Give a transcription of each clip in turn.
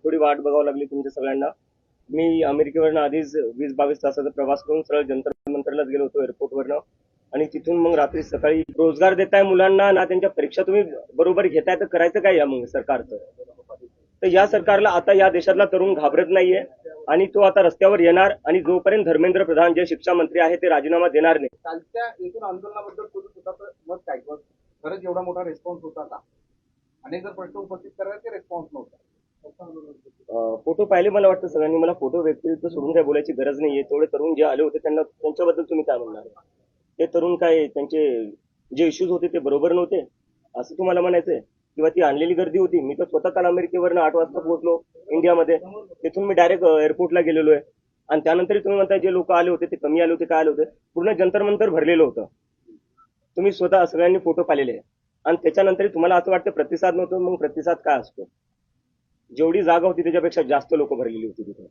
थोडी वाट बघावं लागली तुमच्या सगळ्यांना. मी अमेरिकेवरनं आधीच 20-22 तासाचा प्रवास करून सरळ जंतर मंतरलाच गेलो होतो एअरपोर्टवरनं. आणि तिथून मग रात्री सकाळी रोजगार देताय मुलांना ना, त्यांच्या परीक्षा तुम्ही बरोबर घेताय, तर करायचं काय या मग सरकारचं? तर या सरकारला आता या देशातला तरुण घाबरत नाहीये आणि तो आता रस्त्यावर येणार. आणि जोपर्यंत धर्मेंद्र प्रधान जे शिक्षा मंत्री आहे ते राजीनामा देणार नाही. कालच्या एकूण आंदोलनाबद्दल पोलीस होता मत काय? खरंच एवढा मोठा रिस्पॉन्स होता का? अनेक जर प्रश्न उपस्थित करायचे रिस्पॉन्स नव्हता. फोटो पाहिले, मला वाटतं सगळ्यांनी. मला फोटो व्यक्तिगत सोडून काय बोलायची गरज नाहीये. तेवढे तरुण जे आले होते त्यांच्याबद्दल तुम्ही काय म्हणणार? ते तरुण काय, त्यांचे जे इश्यूज होते ते बरोबर नव्हते असं तुम्हाला म्हणायचंय? किंवा ती आणलेली गर्दी होती? मी तर स्वतः काल अमेरिकेवरनं 8 वाजता पोहोचलो इंडियामध्ये. तिथून मी डायरेक्ट एअरपोर्टला गेलेलो आहे. आणि त्यानंतर तुम्ही म्हणताय जे लोक आले होते ते कमी आले होते, काय आले होते? पूर्ण जंतर मंतर भरलेलं होतं. तुम्ही स्वतः सगळ्यांनी फोटो पाहिलेले आहे. आणि त्याच्यानंतर तुम्हाला असं वाटतं प्रतिसाद नव्हतं. मग प्रतिसाद काय असतो? जेवढी जागा होती त्याच्यापेक्षा जास्त लोक भरलेली होती तिथे.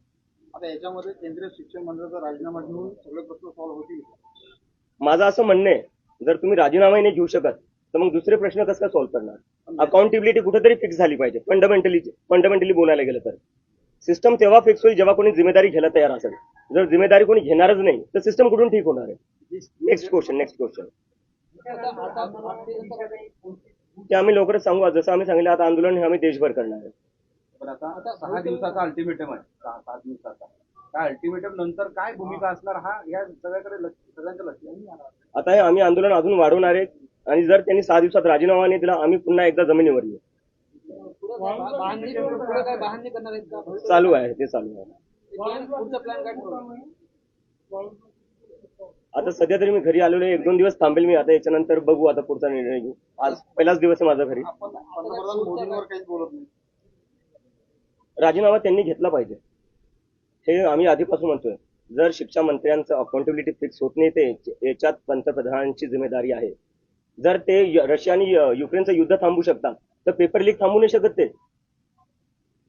आता याच्यामध्ये केंद्रीय शिक्षण मंडळाचा राजीनामा घेऊन सगळे प्रश्न सॉल्व्ह होतील? माझं असं म्हणणं आहे, जर तुम्ही राजीनामाही नाही घेऊ शकत तर मग दुसरे प्रश्न कसं काय सॉल्व्ह करणार? अकाउंटेबिलिटी कुठेतरी फिक्स झाली पाहिजे. फंडामेंटली बोलायला गेलं तर सिस्टम तेव्हा फिक्स होईल जेव्हा कोणी जिम्मेदारी घ्यायला तयार असेल. जर जिम्मेदारी कोणी घेणारच नाही तर सिस्टम कुठून ठीक होणार आहे? Next question. ते आम्ही लवकरच सांगू. जसं आम्ही सांगितलं, आता आंदोलन हे आम्ही देशभर करणार आहे. पण आता 6 दिवसाचा अल्टिमेटम आहे. 7 दिवसाचा काय अल्टिमेटम नंतर काय भूमिका असणार हा या सगळ्यांचं लक्ष आता हे आम्ही आंदोलन अजून वाढवणार आहे. आणि जर त्यांनी 6 दिवसात राजीनामा नाही दिला, आम्ही पुन्हा एकदा जमिनीवर येऊ. चालू आहे. आता सध्या तरी मी घरी आलेलो आहे. 1-2 दिवस थांबेल मी. आता याच्यानंतर बघू, आता पुढचा निर्णय घेऊ. आज पहिलाच दिवस आहे माझा घरी. राजीनामा त्यांनी घेतला पाहिजे हे आम्ही आधीपासून म्हणतोय. जर शिक्षा मंत्र्यांचं अकाउंटेबिलिटी फिक्स होत नाही, ते याच्यात पंतप्रधानांची जिम्मेदारी आहे. जर ते रशिया आणि युक्रेनचं युद्ध थांबू शकतात तर पेपर लीक थांबू नाही शकत ते.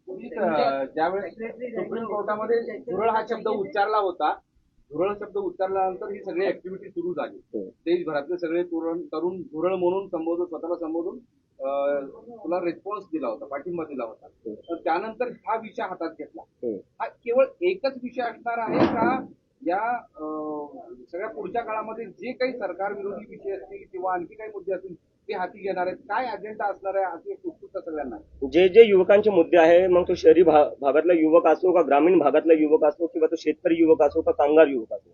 ज्यावेळेस सुप्रीम कोर्टामध्ये झुरळ हा शब्द उच्चारला होता, झुरळ शब्द उच्चारल्यानंतर ही सगळी ऍक्टिव्हिटी सुरू झाली. देशभरातले सगळे तरुण झुरळ म्हणून स्वतःला संबोधून तुला रिस्पॉन्स दिला होता, पाठिंबा दिला होता. तर त्यानंतर हा विषय हातात घेतला. हा केवळ एकच विषय असणार आहे का या सगळ्या पुढच्या काळामध्ये जे काही सरकार विरोधी विषय असतील किंवा आणखी काही मुद्दे असतील ते हाती घेणार आहेत? काय अजेंडा असणार आहे अशी एक उत्सुकता सगळ्यांना. जे युवकांचे मुद्दे आहे, मग तो शहरी भागातला युवक असो का ग्रामीण भागातला युवक असो किंवा तो शेतकरी युवक असो का कामगार युवक असो,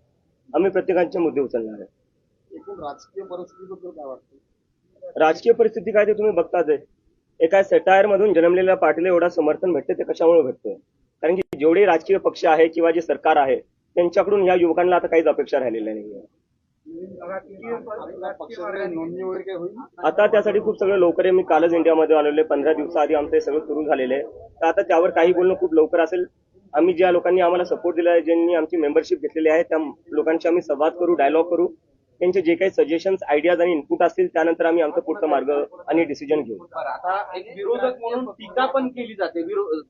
आम्ही प्रत्येकाचे मुद्दे उचलणार आहे. एकूण राजकीय परिस्थितीबद्दल काय वाटतं? राजकीय परिस्थिती काय ते तुम्ही बघताच आहे. एका सटायर मधून जन्मलेल्या पार्टीला एवढा समर्थन भेटते ते कशामुळे भेटतंय? कारण की जेवढे राजकीय पक्ष आहे किंवा जे सरकार आहे त्यांच्याकडून या युवकांना आता काहीच अपेक्षा राहिलेल्या नाही. आता त्यासाठी खूप सगळं लवकर आहे. मी कालच इंडियामध्ये आलेलो आहे. 15 दिवसाआधी आमचं हे सगळं सुरू झालेलं आहे. तर आता त्यावर काही बोलणं खूप लवकर असेल. आम्ही ज्या लोकांनी आम्हाला सपोर्ट दिला आहे, ज्यांनी आमची मेंबरशिप घेतलेली आहे, त्या लोकांशी आम्ही संवाद करू, डायलॉग करू. त्यांचे जे काही सजेशन्स, आयडियाज आणि इनपुट असतील त्यानंतर आम्ही आमचा पुढचा मार्ग आणि डिसिजन घेऊ. आता एक विरोधक म्हणून टीका पण केली जाते.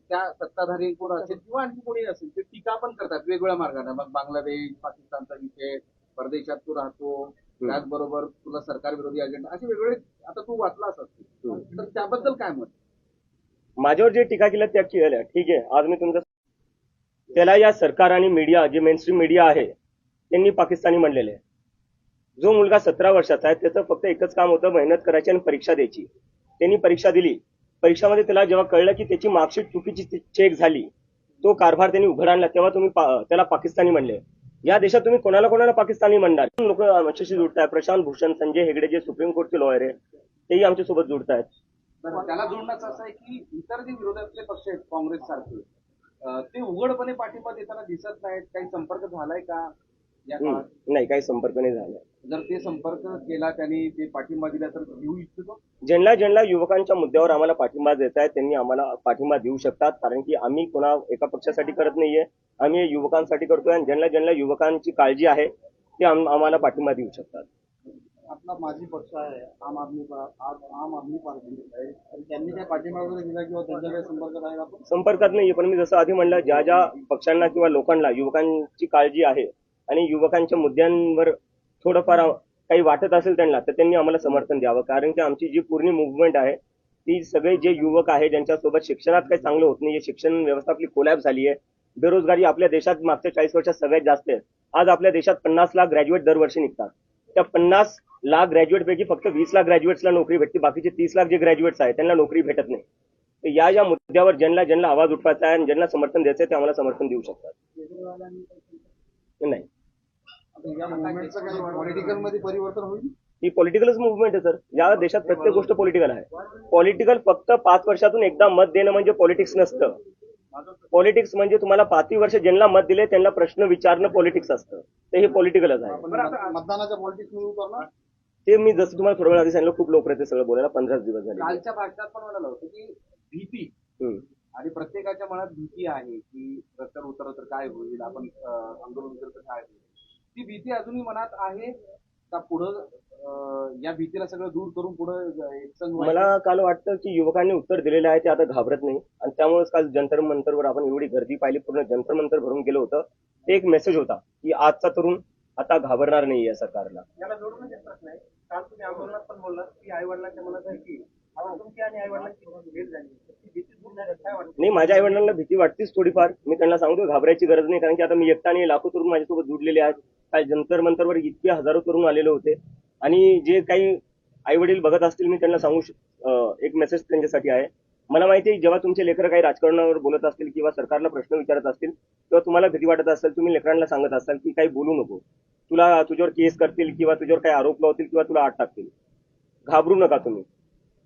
त्या सत्ताधारी कोण असेल किंवा आणखी कोणी असेल ते टीका पण करतात वेगवेगळ्या मार्गाने. मग बांगलादेश, पाकिस्तानचा विषय, परदेशात तू राहतो, त्याचबरोबर तुला सरकार विरोधी अजेंडा, असे वेगवेगळे आता तू वाचला असत तर त्याबद्दल काय मत? माझ्यावर जे टीका केल्या त्या केल्या, ठीक आहे. आज मी तुमचं त्याला या सरकार आणि मीडिया, जे मेनस्ट्रीम मीडिया आहे त्यांनी पाकिस्तानी म्हणलेले आहे. जो मुलगा 17 वर्षाचा आहे त्याचं फक्त एकच काम होतं, मेहनत करायची आणि परीक्षा द्यायची. त्यांनी परीक्षा दिली. परीक्षामध्ये त्याला जेव्हा कळलं की त्याची मार्कशीट चुकीची चेक झाली, तो कारभार त्यांनी उघड आणला, तेव्हा तुम्ही त्याला पाकिस्तानी म्हणले. या देशात तुम्ही कोणाला पाकिस्तानी म्हणणार? लोक आमच्याशी जुडतायत. प्रशांत भूषण, संजय हेगडे जे सुप्रीम कोर्टचे लॉयर आहे तेही आमच्यासोबत जुडतायत. त्याला जोडण्याचं असं आहे की इतर जे विरोधातले पक्ष आहेत काँग्रेस सारखे, ते उघडपणे पाठिंबा देताना दिसत नाहीत. काही संपर्क झालाय का? नाही, काही संपर्क नाही झाला. जर ते संपर्क केला त्यांनी, ते पाठिंबा दिला तर घेऊ इच्छितो. ज्यांना युवकांच्या मुद्द्यावर आम्हाला पाठिंबा देत आहे त्यांनी आम्हाला पाठिंबा देऊ शकतात. कारण की आम्ही कोणा एका पक्षासाठी करत नाहीये, आम्ही युवकांसाठी करतोय. आणि ज्यांना युवकांची काळजी आहे ते आम्हाला पाठिंबा देऊ शकतात. आपला माजी पक्ष आहे आम आदमी पार्टी, त्यांनी काय पाठिंबा वगैरे दिला किंवा त्यांच्या काही संपर्कात आहे? आपण संपर्कात नाहीये, पण मी जसं आधी म्हणलं, ज्या पक्षांना किंवा लोकांना युवकांची काळजी आहे आणि युवकांच्या मुद्द्यांवर थोडंफार काही वाटत असेल त्यांना, तर त्यांनी आम्हाला समर्थन द्यावं. कारण की आमची जी पूर्ण मुवमेंट आहे ती सगळे जे युवक आहे ज्यांच्यासोबत शिक्षणात काही चांगलं होत नाही, शिक्षण व्यवस्था आपली कोलॅप झाली आहे, बेरोजगारी आपल्या देशात मागच्या 40 वर्षात सगळ्यात जास्त आहे. आज आपल्या देशात 50 लाख ग्रॅज्युएट दरवर्षी निघतात. त्या 50 लाख ग्रॅज्युएट पैकी फक्त 20 लाख ग्रॅज्युएट्सला नोकरी भेटते, बाकीचे 30 लाख जे ग्रॅज्युएट्स आहेत त्यांना नोकरी भेटत नाही. तर या मुद्द्यावर ज्यांना आवाज उठवायचा आहे आणि ज्यांना समर्थन द्यायचं आहे ते आम्हाला समर्थन देऊ शकतात. नाही, पॉलिटिकल मध्ये परिवर्तन होईल. ही पॉलिटिकलच मुवमेंट आहे सर. या देशात प्रत्येक गोष्ट पॉलिटिकल आहे. पॉलिटिकल फक्त 5 वर्षातून एकदा मत देणं म्हणजे पॉलिटिक्स नसतं. पॉलिटिक्स म्हणजे तुम्हाला 5 वर्ष ज्यांना मत दिले त्यांना प्रश्न विचारणं पॉलिटिक्स असतं. ते हे पॉलिटिकलच आहे. मतदानाच्या पॉलिटिक्स मध्ये उतरणार ते मी जसं तुम्हाला थोड्या वेळ आधी सांगितलं, खूप लवकर ते सगळं बोलायला 15 दिवस झाले. कालच्या भाषणात पण म्हणालं होतं की भीती आणि प्रत्येकाच्या मनात भीती आहे की रस्त्यावर उतरलं तर काय होईल, आपण आंदोलन केलं तर काय होईल. ती भीती अजूनही मनात आहे का? पुढं या भीतीला सगळं दूर करून पुढे मला काल वाटतं की युवकांनी उत्तर दिलेलं आहे, ते आता घाबरत नाही. आणि त्यामुळेच काल जंतर मंतरवर आपण एवढी गर्दी पाहिली, पूर्ण जंतर मंतर भरून गेलं होतं. ते एक मेसेज होता की आजचा तरुण आता घाबरणार नाही या सरकारला. याला जोडूनच एक प्रश्न आहे. काल तुम्ही आंदोलनात पण बोललात की आई वडिलांच्या मनात आहे की तुमची आणि आई वडिलांची भेट झाली, ती भीती दूर झाली, काय वाटतं? नाही, माझ्या आई वडिलांना भीती वाटतीच थोडीफार. मी त्यांना सांगतो घाबरायची गरज नाही, कारण की आता मी एकटा आणि लाखो तरुण माझ्यासोबत जुडलेले आहेत. काल जंतर मंतरवर इतके हजारो तरुण आलेले होते. आणि जे काही आई वडील बघत असतील मी त्यांना सांगू एक मेसेज त्यांच्यासाठी आहे. मला माहिती आहे जेव्हा तुमचे लेकरं काही राजकारणावर बोलत असतील किंवा सरकारला प्रश्न विचारत असतील तेव्हा तुम्हाला भीती वाटत असेल, तुम्ही लेकरांना सांगत असाल की काही बोलू नको, तुझ्यावर केस करतील किंवा तुझ्यावर काही आरोप लावतील किंवा तुला आत टाकतील. घाबरू नका.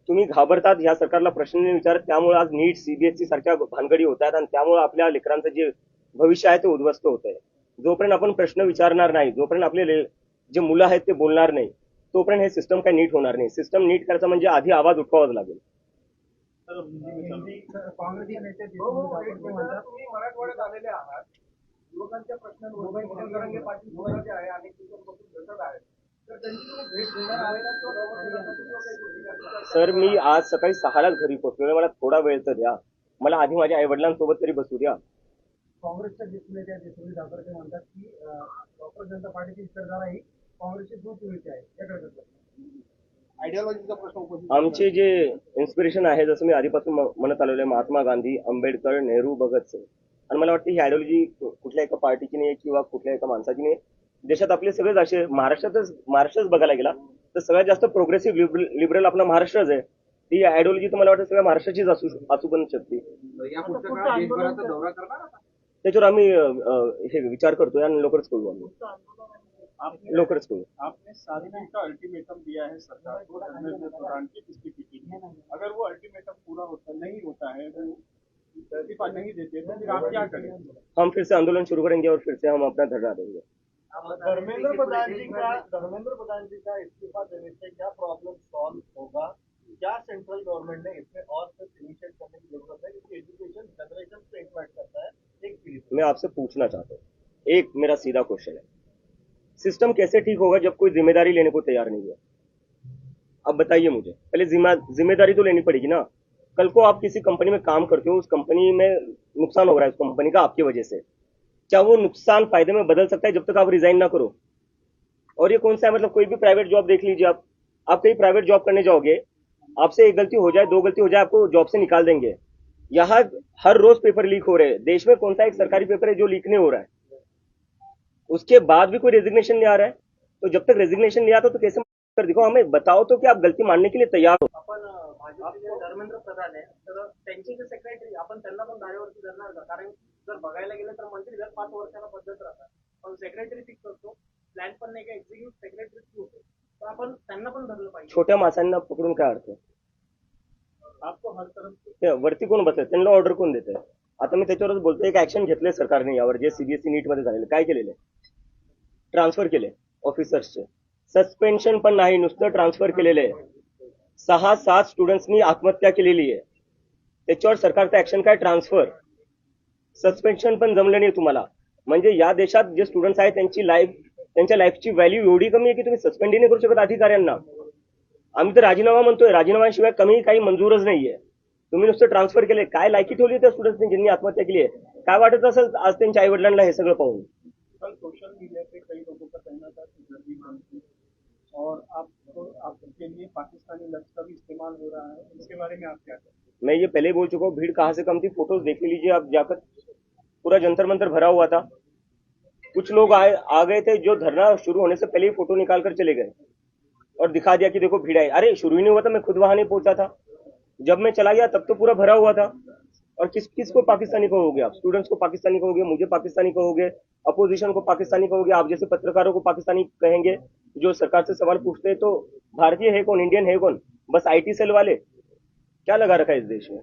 तुम्ही घाबरतात ह्या सरकारला प्रश्न नाही विचारत, त्यामुळे आज नीट सीबीएसई सारख्या भानगडी होत आहेत आणि त्यामुळे आपल्या लेकरांचं जे भविष्य आहे ते उद्ध्वस्त होत आहे. जोपर्यंत आपण प्रश्न विचारणार नाही, जोपर्यंत आपले जे मुलं आहेत ते बोलणार नाही, तोपर्यंत हे सिस्टम काही नीट होणार नाही. सिस्टम नीट करायचं म्हणजे आधी आवाज उठवावाच लागेल. काँग्रेसचे नेते तुम्ही मराठवाड्यात आलेले आहात, युवकांच्या प्रश्नांवर पाटील बोलायचे आहे आणि दिवसांपासून आहेत, तर त्यांची भेट देणार आहे का? सर, मी आज सकाळी 6लाच घरी पोहोचलो. मला थोडा वेळ तर द्या. मला आधी माझ्या आई वडिलांसोबत तरी बसू द्या. काँग्रेसच्या नेत्या जयश्री ठाकरे ते म्हणतात की डॉक्टर जनता पार्टीची विचारधारा ही काँग्रेसची दूर चुकीची आहे. याकडे आयडियोलॉजीचा प्रश्न उपस्थित. आमचे जे इन्स्पिरेशन आहे, जसं मी आधीपासून म्हणत आलेलो आहे, महात्मा गांधी, आंबेडकर, नेहरू, भगतसिंग. आणि मला वाटतं ही आयडियोलॉजी कुठल्या एका पार्टीची नाही किंवा कुठल्या एका माणसाची नाही. देशात आपले सगळेच असे महाराष्ट्रच बघायला गेला तर सगळ्यात जास्त प्रोग्रेसिव्ह लिबरल आपला महाराष्ट्रच आहे. ती आयडियोलॉजी तर मला वाटतं सगळ्या महाराष्ट्राचीच असू पण शकते. या पुढच्या काळात देशभराचा दौरा करणार आता? त्याच्यावर आम्ही हे विचार करतोय आणि लवकरच करू. लवकरच करू. आपने 7 दिन का अल्टीमेटम दिया है सरकार को धर्मेंद्र प्रधान की इस्तीफे के लिए, अगर वो अल्टीमेटम पूरा नहीं होता है, वो इस्तीफा नहीं देते तो फिर आप क्या करेंगे? हम फिर से आंदोलन शुरू करेंगे और फिर से हम अपना धरना देंगे. धर्मेंद्र प्रधान जी का इस्तीफा देने से क्या प्रॉब्लम सॉल्व होगा? क्या सेंट्रल गवर्नमेंट ने इसमें और कुछ इनिशिएट करने की जरूरत है, क्योंकि एजुकेशन जनरेशन से इम्पैक्ट करता है. मैं आपसे पूछना चाहता हूँ, एक मेरा सीधा क्वेश्चन है, सिस्टम कैसे ठीक होगा जब कोई जिम्मेदारी लेने को तैयार नहीं है? अब बताइए मुझे, पहले जिम्मेदारी तो लेनी पड़ेगी ना. कल को आप किसी कंपनी में काम करते हो, उस कंपनी में नुकसान हो रहा है उस कंपनी का आपकी वजह से, क्या वो नुकसान फायदे में बदल सकता है जब तक आप रिजाइन ना करो? और ये कौन सा है, मतलब कोई भी प्राइवेट जॉब देख लीजिए, आप कहीं प्राइवेट जॉब करने जाओगे, आपसे एक गलती हो जाए, 2 गलती हो जाए, आपको जॉब से निकाल देंगे. यहाँ हर रोज पेपर लीक हो रहे हैं. देश में कौन सा एक सरकारी पेपर है जो लीक नहीं हो रहा है? उसके बाद भी कोई रेजिग्नेशन नहीं आ रहा है. तो जब तक रेजिग्नेशन नहीं आता तो कैसे कर दिखाओ, हमें बताओ तो कि आप गलती मानने के लिए तैयार हो. आपण भाजपचे धर्मेंद्र प्रधान आहे, तर त्यांचे जे सेक्रेटरी आपण त्यांना पण धारेवरती धरणार का? कारण जर बघायला गेलं तर मंत्री जर 5 वर्षाला बदलत राहतात, पण सेक्रेटरी फिक्स करतो, प्लॅन पण नाही का, एक्झिक्युटिव्ह सेक्रेटरी होतो, तर आपण त्यांना पण धरलं पाहिजे. छोट्या माणसांना पकडून काय अर्थ? आपको हर तरफ वरती कोण बसत, त्यांना ऑर्डर कोण देत आहे? आता मी त्याच्यावरच बोलतोय, एक ऍक्शन घेतलंय सरकारने यावर, जे सीबीएसई नीट मध्ये झालेलं. काय केलेलं आहे? ट्रान्सफर केले ऑफिसर्सचे. सस्पेन्शन पण नाही, नुसतं ट्रान्सफर केलेलं आहे. 6-7 स्टुडंट्सनी आत्महत्या केलेली आहे. त्याच्यावर सरकारचं ऍक्शन काय? ट्रान्सफर. सस्पेन्शन पण जमलं नाही तुम्हाला. म्हणजे या देशात जे स्टुडंट्स आहेत त्यांच्या लाईफची व्हॅल्यू एवढी कमी आहे की तुम्ही सस्पेंडही नाही करू शकत अधिकाऱ्यांना. आम्ही तर राजीनामा म्हणतोय, राजीनाम्याशिवाय कमी काही मंजूरच नाहीये. तुम्ही नुसतं ट्रान्सफर केले. काय लायकी ठेवली त्या स्टुडंट्सनी ज्यांनी आत्महत्या केली आहे? काय वाटत असेल आज त्यांच्या आई वडिलांना हे सगळं पाहून? कल सोशल मीडिया पे कई लोगों का कहना था कि गर्दी बंद थी और आप के लिए पाकिस्तानी लफ्ज का भी इस्तेमाल हो रहा है, इसके बारे में आप क्या कहते हैं? मैं ये पहले ही बोल चुका हूँ, भीड़ कहाँ से कम थी, फोटोज देख लीजिए आप जाकर, पूरा जंतर मंतर भरा हुआ था। कुछ लोग आ गए थे जो धरना शुरू होने से पहले ही फोटो निकाल कर चले गए और दिखा दिया कि देखो भीड़ आई। अरे शुरू ही नहीं हुआ था, मैं खुद वहां नहीं पहुंचा था। जब मैं चला गया तब तो पूरा भरा हुआ था। और किस किस को पाकिस्तानी कहोगे आप? स्टूडेंट्स को पाकिस्तानी कहोगे, मुझे पाकिस्तानी कहोगे, अपोजिशन को पाकिस्तानी कहोगे, आप जैसे पत्रकारों को पाकिस्तानी कहेंगे जो सरकार से सवाल पूछते हैं। तो भारतीय है कौन, इंडियन है कौन? बस आईटी सेल वाले। क्या लगा रखा है इस देश में?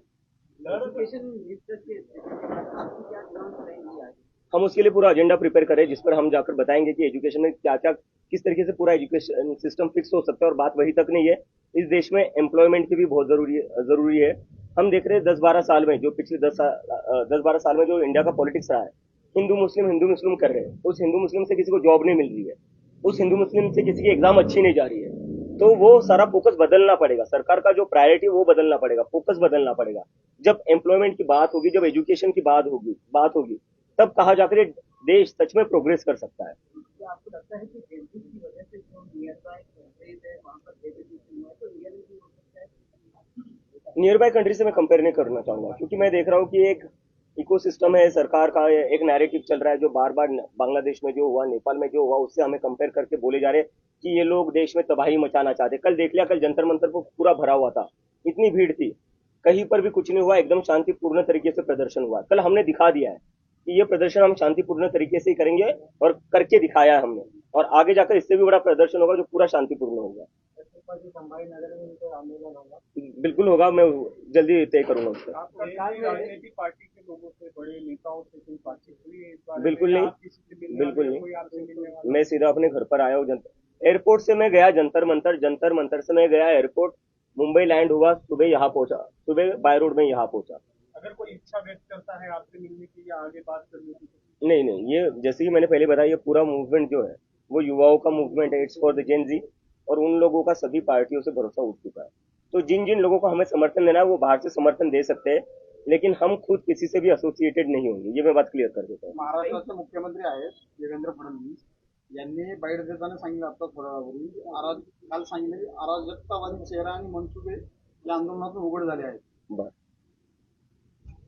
हम उसके लिए पूरा एजेंडा प्रिपेयर करें जिस पर हम जाकर बताएंगे कि एजुकेशन में क्या क्या, किस तरीके से पूरा एजुकेशन सिस्टम फिक्स हो सकता है। और बात वही तक नहीं है, इस देश में एम्प्लॉयमेंट की भी बहुत जरूरी है। हम देख रहे हैं 10-12 साल में, जो पिछले 10-12 साल में जो इंडिया का पॉलिटिक्स रहा है, हिंदू मुस्लिम कर रहे हैं। उस हिंदू मुस्लिम से किसी को जॉब नहीं मिल रही है, उस हिंदू मुस्लिम से किसी की एग्जाम अच्छी नहीं जा रही है। तो वो सारा फोकस बदलना पड़ेगा, सरकार का जो प्रायोरिटी वो बदलना पड़ेगा, फोकस बदलना पड़ेगा। जब एम्प्लॉयमेंट की बात होगी, जब एजुकेशन की बात होगी, तब कहा जाकर ये देश सच में प्रोग्रेस कर सकता है। क्या आपको लगता है कि फेसबुक की वजह से जो नियर बाय कंट्रीज है वहाँ पर डेवलपमेंट हुआ है, तो रियल भी हो सकता है? नियर बाय कंट्री से मैं कंपेयर नहीं करना चाहूंगा, क्योंकि मैं देख रहा हूँ कि एक इकोसिस्टम है सरकार का, एक नैरेटिव चल रहा है जो बार बार बांग्लादेश में जो हुआ, नेपाल में जो हुआ, उससे हमें कंपेयर करके बोले जा रहे हैं कि ये लोग देश में तबाही मचाना चाहते। कल देख लिया, कल जंतर मंतर को पूरा भरा हुआ था, इतनी भीड़ थी, कहीं पर भी कुछ नहीं हुआ, एकदम शांतिपूर्ण तरीके से प्रदर्शन हुआ। कल हमने दिखा दिया है कि ये प्रदर्शन हम शांतिपूर्ण तरीके से ही करेंगे, और करके दिखाया है हमने। और आगे जाकर इससे भी बड़ा प्रदर्शन होगा जो पूरा शांतिपूर्ण होगा। संभाई नगर में इनका आंदोलन होगा। बिल्कुल होगा, मैं जल्दी तय करूंगा उसका। राजनीतिक पार्टी के लोगों से, बड़े नेताओं से कोई बातचीत हुई है इस बारे में? बिल्कुल नहीं, आप किसी से मिलने बिल्कुल वाले हो, नहीं। कोई आपसे मिलने वाला? मैं सीधा अपने घर पर आया हूँ। एयरपोर्ट से मैं गया जंतर मंतर, जंतर मंतर से मैं गया एयरपोर्ट, मुंबई लैंड हुआ, सुबह यहाँ पहुंचा, सुबह बाय रोड में यहाँ पहुंचा। अगर कोई इच्छा व्यक्त करता है आपसे मिलने की या आगे बात करने की, नहीं नहीं, ये जैसे कि मैंने पहले बताया, ये पूरा मूवमेंट जो है वो युवाओं का मूवमेंट है, इट्स फॉर द जेन जी। और उन लोगों का सभी पार्टियों से भरोसा उठ चुका है। तो जिन जिन लोगों को हमें समर्थन देना है वो बाहर से समर्थन दे सकते हैं, लेकिन हम खुद किसी से भी एसोसिएटेड नहीं होंगे, ये मैं बात क्लियर कर देता हूँ। महाराष्ट्राचे मुख्यमंत्री आहेत देवेंद्र फडणवीस यांनी बाईट देताना सांगितलं आता थोड्या वेळापूर्वी काल सांगितलं की अराजकतावादी चेहरा आणि मनसुबे या आंदोलनातून उघड झाले आहेत. बर,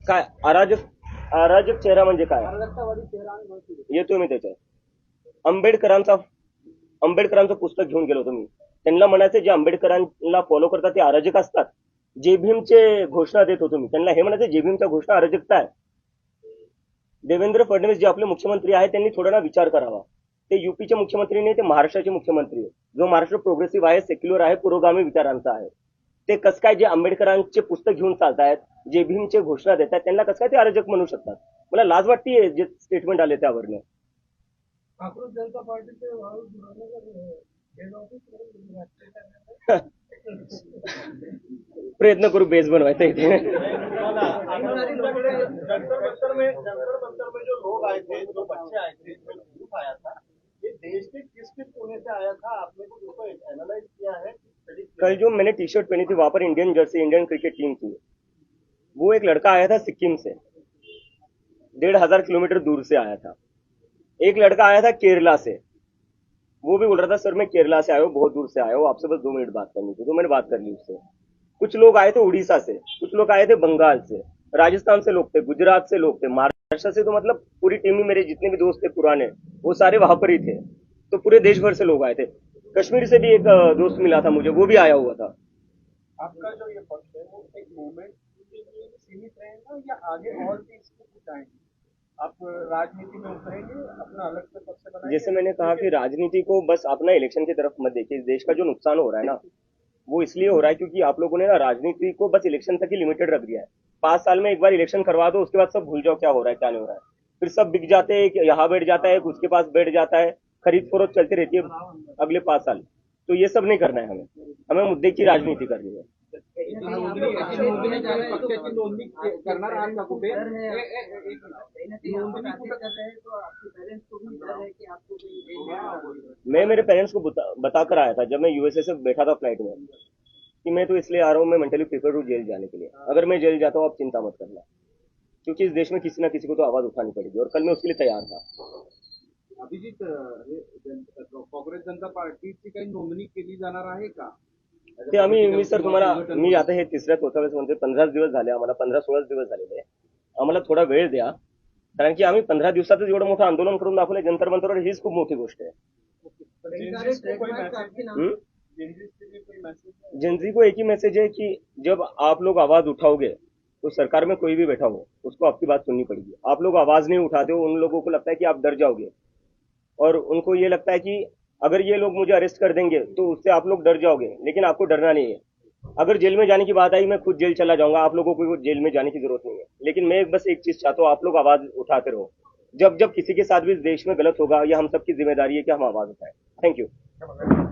काय अराजक चेहरा म्हणजे काय? अराजकतावादी चेहरा आणि मनसुबे. येतोय मी त्याच्यात. आंबेडकरांचं पुस्तक घेऊन गेलो होतो मी. त्यांना म्हणायचं जे आंबेडकरांना फॉलो करतात ते अराजक असतात. जे भीमचे घोषणा देत होतो मी, त्यांना हे म्हणायचं जे भीमच्या घोषणा अराजकता आहे. देवेंद्र फडणवीस जे आपले मुख्यमंत्री आहेत त्यांनी थोडा ना विचार करावा. ते युपीचे मुख्यमंत्री नाही, ते महाराष्ट्राचे मुख्यमंत्री आहे. जो महाराष्ट्र प्रोग्रेसिव्ह आहे, सेक्युलर आहे, पुरोगामी विचारांचा आहे. ते कसं काय जे आंबेडकरांचे पुस्तक घेऊन चालतायत, जे भीमचे घोषणा देत आहेत, त्यांना कसं काय ते अराजक म्हणू शकतात? मला लाज वाटतीये जे स्टेटमेंट आले त्यावरनं. कांग्रेस जनता पार्टीचे प्रयत्न करू बेस बनवायचा इथे. जंतर मंतर में जो लोग आए थे, जो बच्चे आए थे, जो ग्रुप आया था, ये देश के किस किस कोने से आया था? आपने कुछ उसको एनालाइज किया है? कल जो मैंने टी शर्ट पहनी थी वहां पर Indian jersey, Indian cricket team थी। वो एक लड़का आया था सिक्किम से, 1,500 किलोमीटर दूर से आया था। एक लड़का आया था केरला से, वो भी बोल रहा था सर मैं केरला से आया हूँ, बहुत दूर से आया हूँ, आपसे बस 2 मिनट बात करनी थी। तो मैंने बात कर ली उससे। कुछ लोग आए थे उड़ीसा से, कुछ लोग आए थे बंगाल से, राजस्थान से लोग थे, गुजरात से लोग थे, महाराष्ट्र से। तो मतलब पूरी टीम में मेरे जितने भी दोस्त थे पुराने, वो सारे वहां पर ही थे। तो पूरे देश भर से लोग आए थे। कश्मीर से भी एक दोस्त मिला था मुझे, वो भी आया हुआ था। आपका जो ये पक्ष है वो एक मूवमेंट सीमित रहेगा या आगे और भी इसको कुछ आएंगे? आप राजनीति में उतरेंगे, अपना अलग से पक्ष बनाएंगे? जैसे मैंने कहा कि राजनीति को बस अपना इलेक्शन की तरफ मत देखिए। देश का जो नुकसान हो रहा है ना, वो इसलिए हो रहा है क्योंकि आप लोगों ने ना राजनीति को बस इलेक्शन तक ही लिमिटेड रख दिया है। 5 साल में एक बार इलेक्शन करवा दो, उसके बाद सब भूल जाओ क्या हो रहा है क्या नहीं हो रहा है। फिर सब बिक जाते हैं, यहाँ बैठ जाता है, उसके पास बैठ जाता है, खरीद फरोख्त चलती रहती है अगले 5 साल। तो ये सब नहीं करना है हमें, हमें मुद्दे की राजनीति करनी है। पक्षाची नोंदणी करणार आहात का कुठे? मैं मेरे पेरेंट्स को बताकर आया था जब मैं यूएसए से बैठा था फ्लाइट में कि मैं तो इसलिए आ रहा हूँ, मैं मेंटली प्रिपेयर हूँ जेल जाने के लिए। अगर मैं जेल जाता हूँ आप चिंता मत करना, क्योंकि इस देश में किसी ना किसी को तो आवाज उठानी पड़ेगी, और कल मैं उसके लिए तैयार था। अभिजित, काँग्रेस जनता पार्टीची काही नोंदणी केली जाणार आहे का? ते मी सर तुम्हाला मी आता हे 3-4 वेळेस म्हणते 15 दिवस झाले आम्हाला 15-16 दिवस झालेले आम्हाला थोडा वेळ द्या कारण की आम्ही 15 दिवसातच एवढं मोठं आंदोलन करून दाखवलं जंतर मंतरवर हीच खूप मोठी गोष्ट है जेनजी को एक ही मैसेज है कि जब आप लोग आवाज उठाओगे तो सरकार में कोई भी बैठा हो उसको आपकी बात सुननी पड़ेगी आप लोग आवाज नहीं उठाते हो उन लोगों को लगता है कि आप डर जाओगे और उनको ये लगता है कि अगर ये लोग मुझे अरेस्ट कर देंगे तो उससे आप लोग डर जाओगे लेकिन आपको डरना नहीं है अगर जेल में जाने की बात आई मैं खुद जेल चला जाऊंगा आप लोगों को जेल में जाने की जरूरत नहीं है लेकिन मैं बस एक चीज चाहता हूँ आप लोग आवाज उठाते रहो जब जब किसी के साथ भी इस देश में गलत होगा ये हम सबकी जिम्मेदारी है कि हम आवाज उठाएं थैंक यू